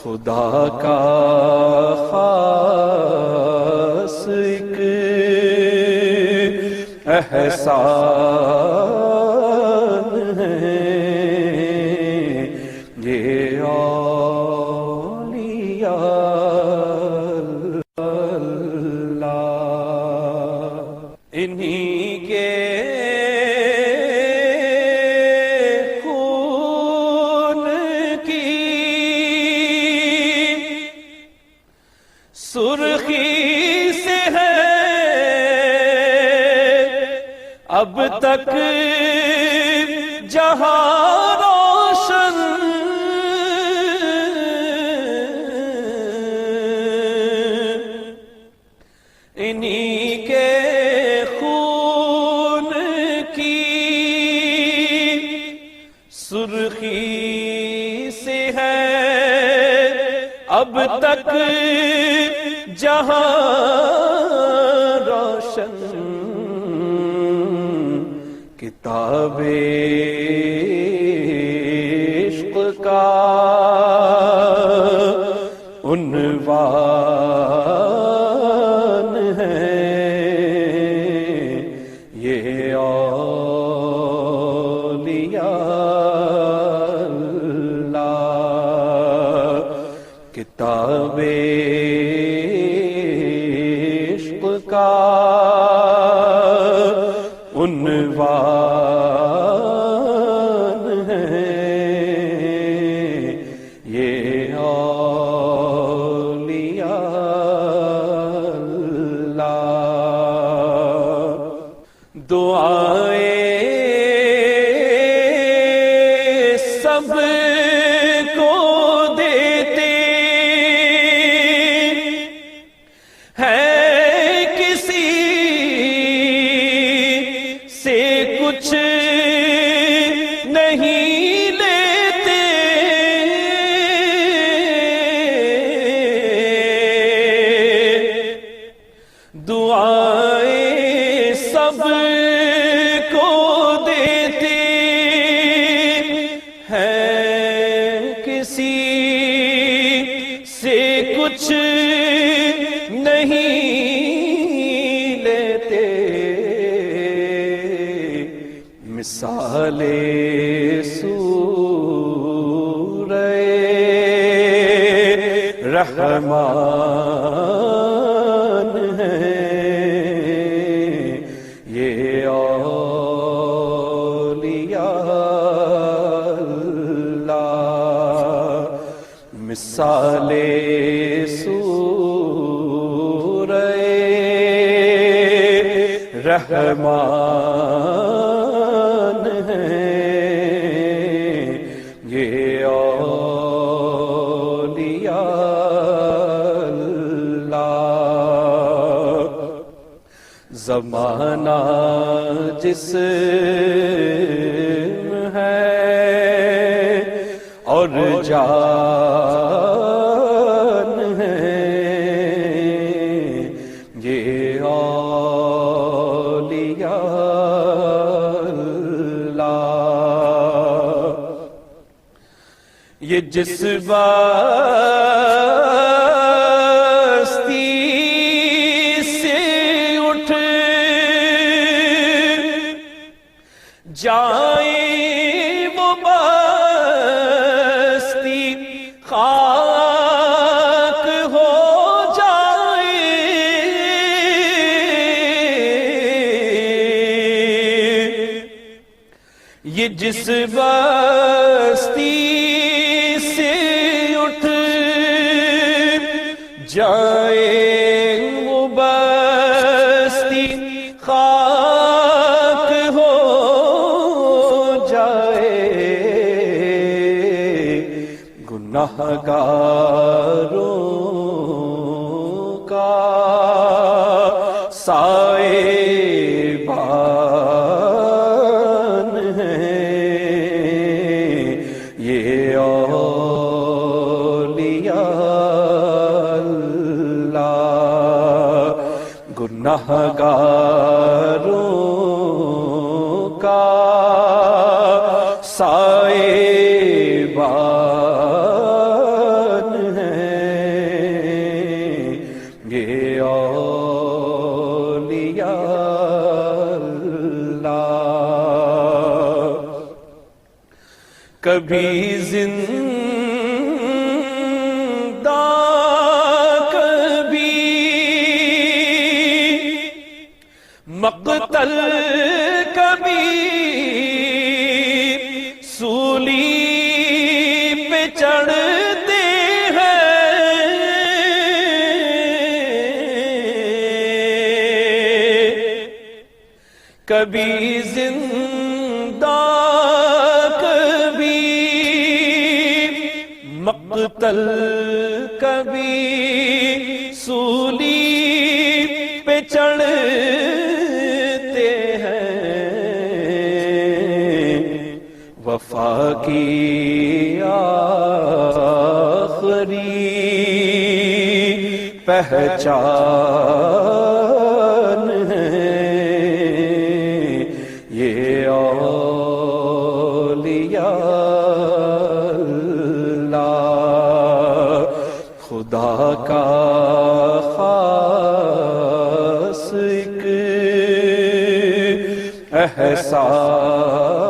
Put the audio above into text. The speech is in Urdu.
خدا کا خاص ایک احسان ہے یہ اولیاء اللہ، انہی کے سرخی سے ہے اب تک جہاں روشن، انہی کے خون کی سرخی سے ہے اب تک جہاں روشن، کتاب عشق کا عنوان ہے یہ اولیاء اللہ، کتاب کا عنوان ہے یہ اولیاء اللہ، دعائیں سب کو دیتے ہیں، کچھ نہیں لیتے، دعائیں سب کو دیتے ہیں، کسی سے کچھ نہیں لیتے، مثال سورہ رحمان ہے یہ اولیاء اللہ، مثال سورہ رحمان یہ اولیاء اللہ، زمانہ جسم ہے اور جان ہے یہ یہ جس بستی سے اٹھ جائیں وہ بستی خاک ہو جائے، یہ جس بستی جائے وہ بستی خاک ہو جائے، گناہگاروں کا سائبان ہے یہ گناہگاروں کا سائبان کبھی زندہ کبھی مقتل کبھی سولی پہ چڑھتے ہیں کبھی زندہ کبھی مقتل کبھی سولی پہ چڑھتے ہیں وفا کی آخری پہچان ہے یہ اولیاء اللہ خدا کا خاص ایک احسان